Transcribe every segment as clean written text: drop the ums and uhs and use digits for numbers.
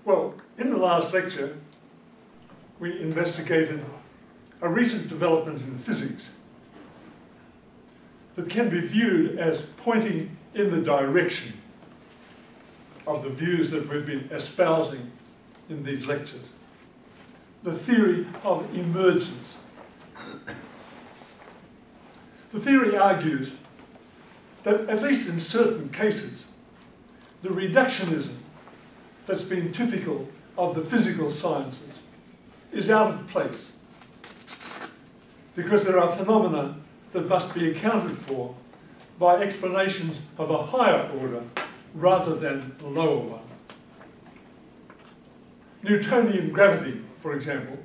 Well, in the last lecture, we investigated a recent development in physics that can be viewed as pointing in the direction of the views that we've been espousing in these lectures. The theory of emergence. The theory argues that, at least in certain cases, the reductionism that's been typical of the physical sciences is out of place, because there are phenomena that must be accounted for by explanations of a higher order rather than a lower one. Newtonian gravity, for example,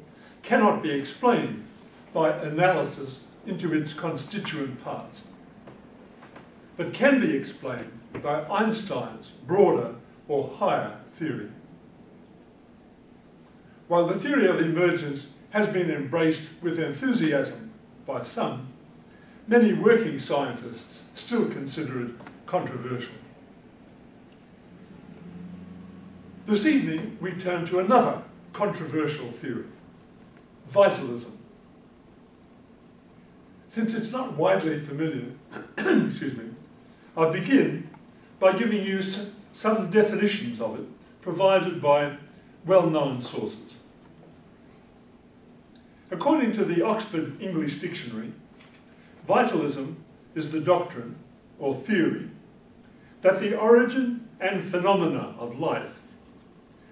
cannot be explained by analysis into its constituent parts, but can be explained by Einstein's broader or higher theory. While the theory of emergence has been embraced with enthusiasm by some, many working scientists still consider it controversial. This evening, we turn to another controversial theory, vitalism. Since it's not widely familiar, excuse me, I'll begin by giving you some definitions of it provided by well-known sources. According to the Oxford English Dictionary, vitalism is the doctrine or theory that the origin and phenomena of life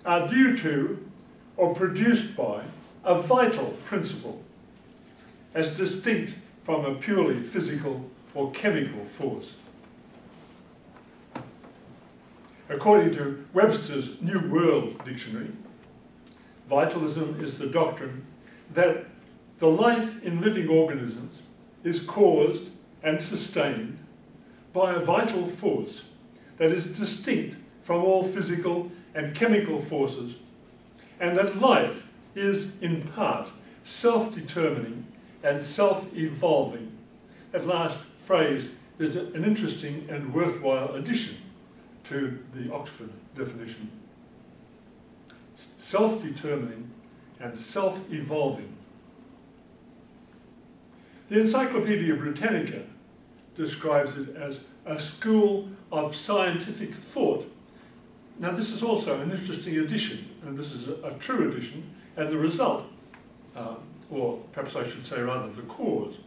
are due to or produced by a vital principle as distinct from a purely physical or chemical force. According to Webster's New World Dictionary, vitalism is the doctrine that the life in living organisms is caused and sustained by a vital force that is distinct from all physical and chemical forces, and that life is, in part, self-determining and self-evolving. That last phrase is an interesting and worthwhile addition to the Oxford definition. Self-determining and self-evolving. The Encyclopaedia Britannica describes it as a school of scientific thought. Now, this is also an interesting addition, and this is a true addition, and the result, or perhaps I should say rather the cause,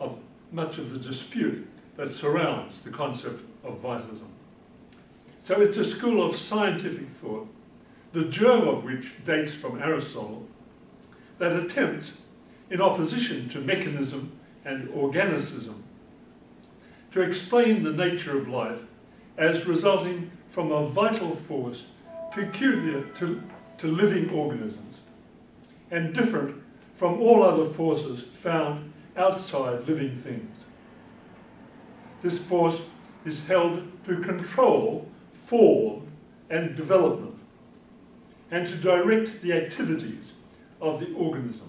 of much of the dispute that surrounds the concept of vitalism. So it's a school of scientific thought, the germ of which dates from Aristotle, that attempts, in opposition to mechanism and organicism, to explain the nature of life as resulting from a vital force peculiar to living organisms and different from all other forces found outside living things. This force is held to control form and development and to direct the activities of the organism.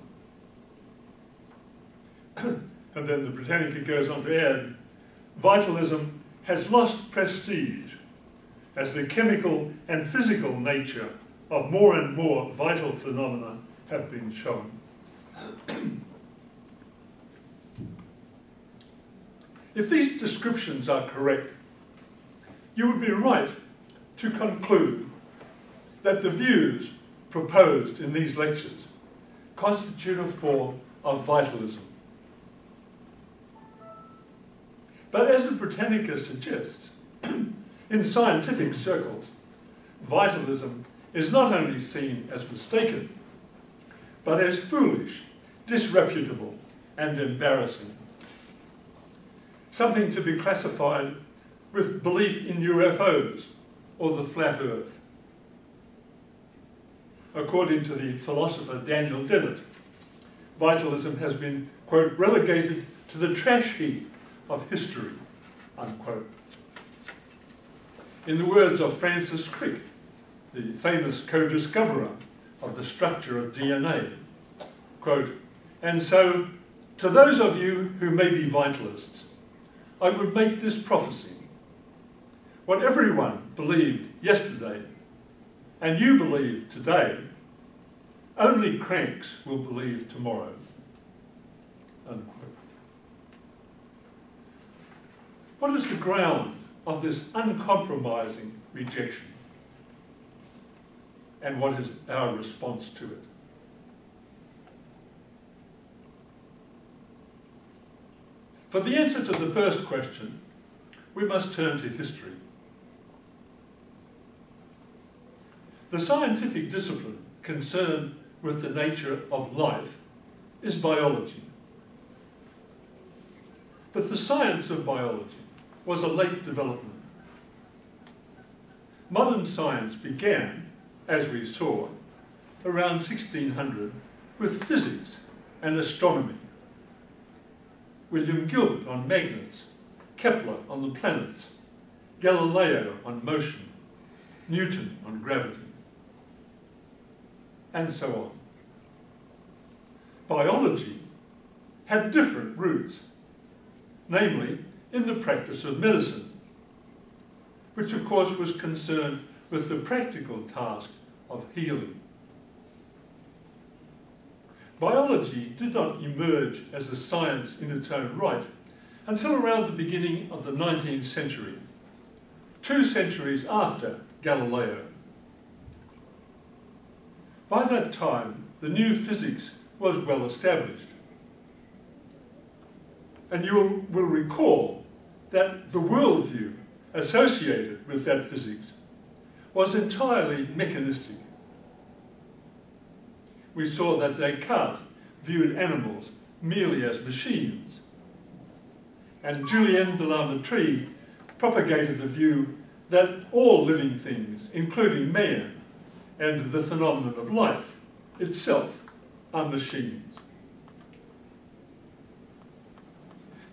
And then the Britannica goes on to add, vitalism has lost prestige as the chemical and physical nature of more and more vital phenomena have been shown. If these descriptions are correct, you would be right to conclude that the views proposed in these lectures constitute a form of vitalism. But as the Britannica suggests, in scientific circles, vitalism is not only seen as mistaken, but as foolish, disreputable, and embarrassing. Something to be classified with belief in UFOs or the flat earth. According to the philosopher Daniel Dennett, vitalism has been, quote, relegated to the trash heap of history, unquote. In the words of Francis Crick, the famous co-discoverer of the structure of DNA, quote, and so, to those of you who may be vitalists, I would make this prophecy. What everyone believed yesterday and you believe today, only cranks will believe tomorrow. Unquote. What is the ground of this uncompromising rejection? And what is our response to it? For the answer to the first question, we must turn to history. The scientific discipline concerned with the nature of life is biology. But the science of biology was a late development. Modern science began, as we saw, around 1600 with physics and astronomy. William Gilbert on magnets, Kepler on the planets, Galileo on motion, Newton on gravity, and so on. Biology had different roots, namely in the practice of medicine, which of course was concerned with the practical task of healing. Biology did not emerge as a science in its own right until around the beginning of the 19th century, 2 centuries after Galileo. By that time, the new physics was well established. And you will recall that the worldview associated with that physics was entirely mechanistic. We saw that Descartes viewed animals merely as machines, and Julien de la Mettrie propagated the view that all living things, including man and the phenomenon of life itself, are machines.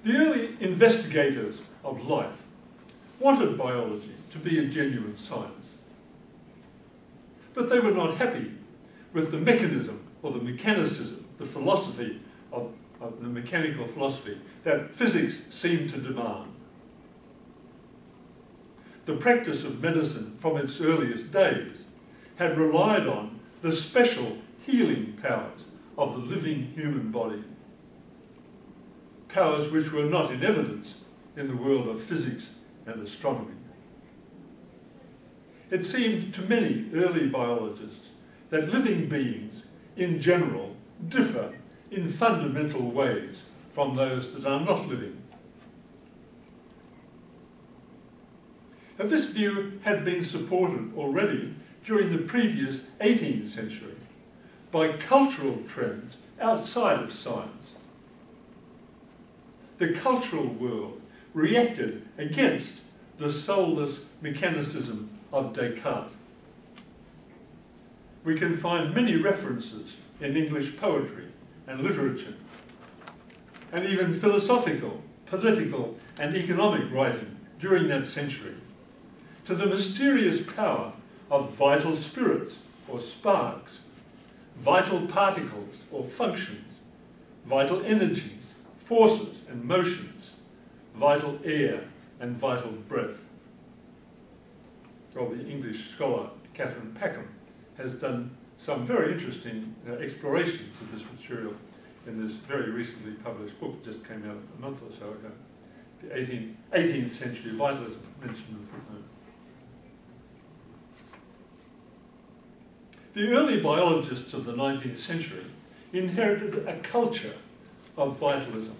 The early investigators of life wanted biology to be a genuine science, but they were not happy with the mechanism or the mechanicism, the philosophy of the mechanical philosophy that physics seemed to demand. The practice of medicine from its earliest days had relied on the special healing powers of the living human body, powers which were not in evidence in the world of physics and astronomy. It seemed to many early biologists that living beings, in general, differ in fundamental ways from those that are not living. And this view had been supported already during the previous 18th century by cultural trends outside of science. The cultural world reacted against the soulless mechanicism of Descartes. We can find many references in English poetry and literature, and even philosophical, political, and economic writing during that century, to the mysterious power of vital spirits or sparks, vital particles or functions, vital energies, forces and motions, vital air and vital breath. Well, the English scholar Catherine Packham has done some very interesting explorations of this material in this very recently published book that just came out a month or so ago, the 18th century Vitalism, mentioned in the footnote. The early biologists of the 19th century inherited a culture of vitalism,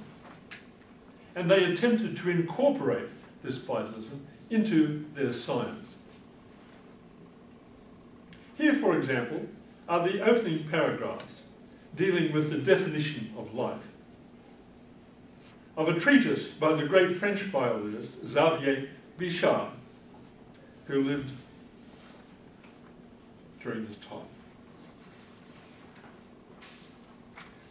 and they attempted to incorporate this vitalism into their science. Here, for example, are the opening paragraphs dealing with the definition of life of a treatise by the great French biologist Xavier Bichat, who lived during this time.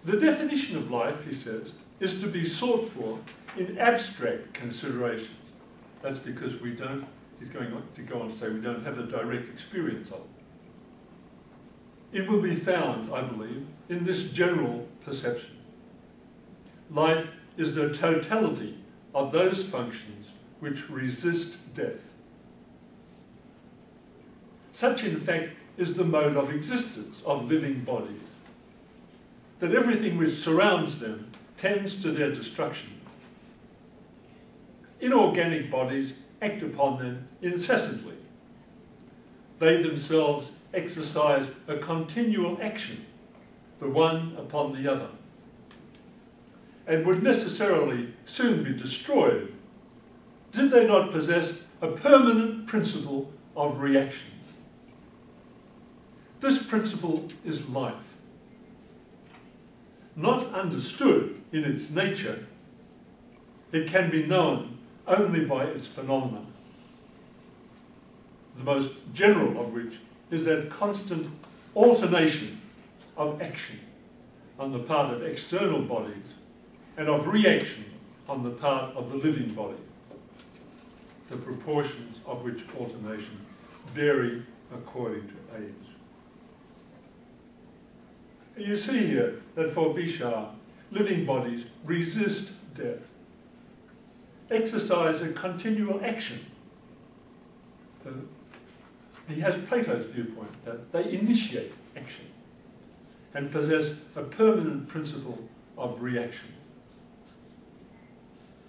The definition of life, he says, is to be sought for in abstract considerations. That's because we don't, he's going on to go on to say, we don't have a direct experience of it. It will be found, I believe, in this general perception. Life is the totality of those functions which resist death. Such, in fact, is the mode of existence of living bodies, that everything which surrounds them tends to their destruction. Inorganic bodies act upon them incessantly. They themselves exercise a continual action, the one upon the other, and would necessarily soon be destroyed did they not possess a permanent principle of reaction. This principle is life. Not understood in its nature, it can be known only by its phenomena, the most general of which is that constant alternation of action on the part of external bodies and of reaction on the part of the living body, the proportions of which alternation vary according to age. You see here that for Bishar, living bodies resist death, exercise a continual action. He has Plato's viewpoint that they initiate action and possess a permanent principle of reaction.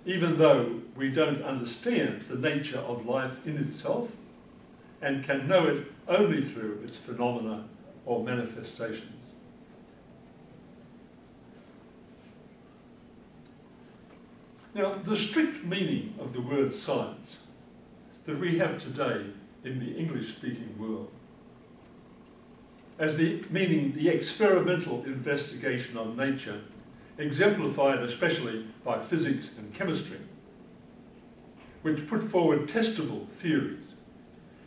Even though we don't understand the nature of life in itself and can know it only through its phenomena or manifestations. Now, the strict meaning of the word science that we have today in the English-speaking world, as meaning the experimental investigation of nature, exemplified especially by physics and chemistry, which put forward testable theories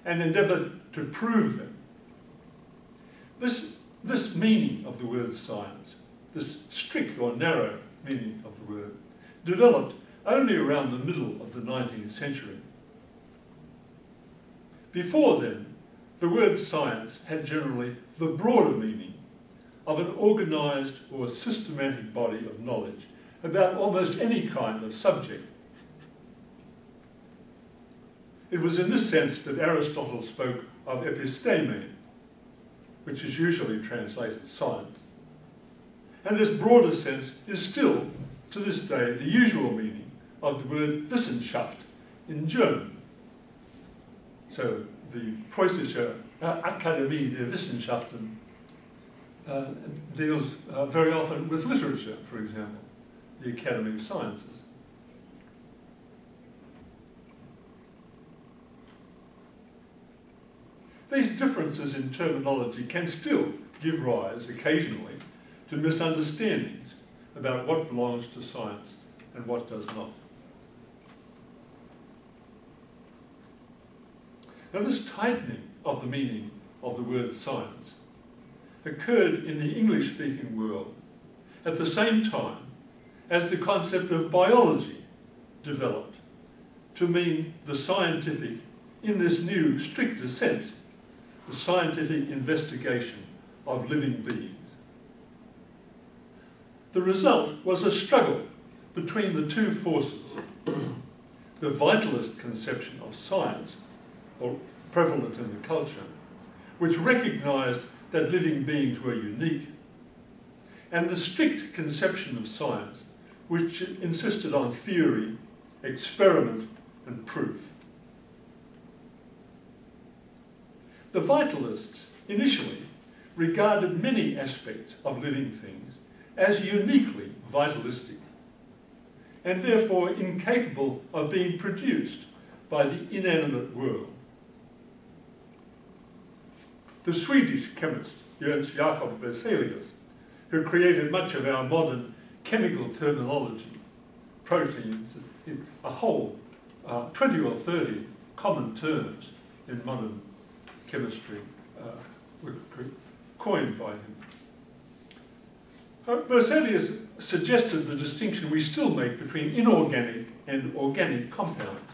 and endeavoured to prove them. This meaning of the word science, this strict or narrow meaning of the word, developed only around the middle of the 19th century. Before then, the word science had generally the broader meaning of an organised or systematic body of knowledge about almost any kind of subject. It was in this sense that Aristotle spoke of episteme, which is usually translated science. And this broader sense is still, to this day, the usual meaning of the word Wissenschaft in German. So the Preußische Akademie der Wissenschaften deals very often with literature, for example, the Academy of Sciences. These differences in terminology can still give rise, occasionally, to misunderstandings about what belongs to science and what does not. Now, this tightening of the meaning of the word science occurred in the English-speaking world at the same time as the concept of biology developed to mean the scientific, in this new, stricter sense, the scientific investigation of living beings. The result was a struggle between the two forces, the vitalist conception of science, or prevalent in the culture, which recognised that living beings were unique, and the strict conception of science, which insisted on theory, experiment, and proof. The vitalists initially regarded many aspects of living things as uniquely vitalistic, and therefore incapable of being produced by the inanimate world. The Swedish chemist Jöns Jacob Berzelius, who created much of our modern chemical terminology, proteins, a whole 20 or 30 common terms in modern chemistry were coined by him. Berzelius suggested the distinction we still make between inorganic and organic compounds,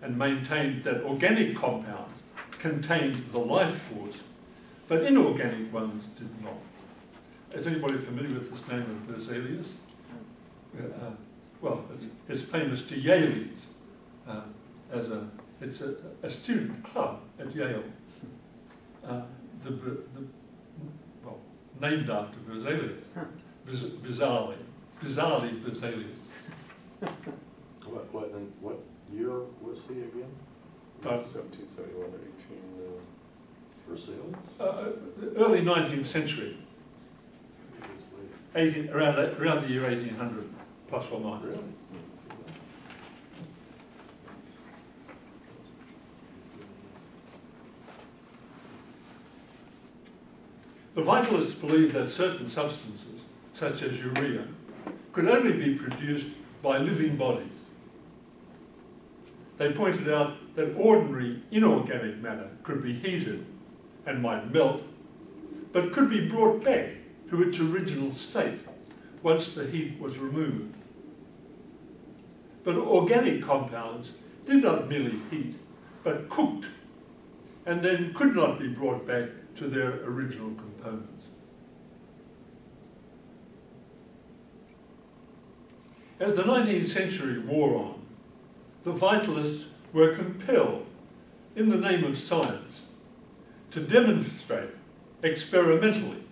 and maintained that organic compounds contained the life force, but inorganic ones did not. Is anybody familiar with this name of Berzelius? Well, it's famous to Yaleys. It's a student club at Yale. well, named after Berzelius, bizarrely Berzelius. What year was he again? 1771 to 18. Berzelius? Early 19th century, around the year 1800, plus or minus. Really? The Vitalists believed that certain substances, such as urea, could only be produced by living bodies. They pointed out that ordinary inorganic matter could be heated and might melt, but could be brought back to its original state once the heat was removed. But organic compounds did not merely heat, but cooked, and then could not be brought back to their original components. As the 19th century wore on, the Vitalists were compelled, in the name of science, to demonstrate experimentally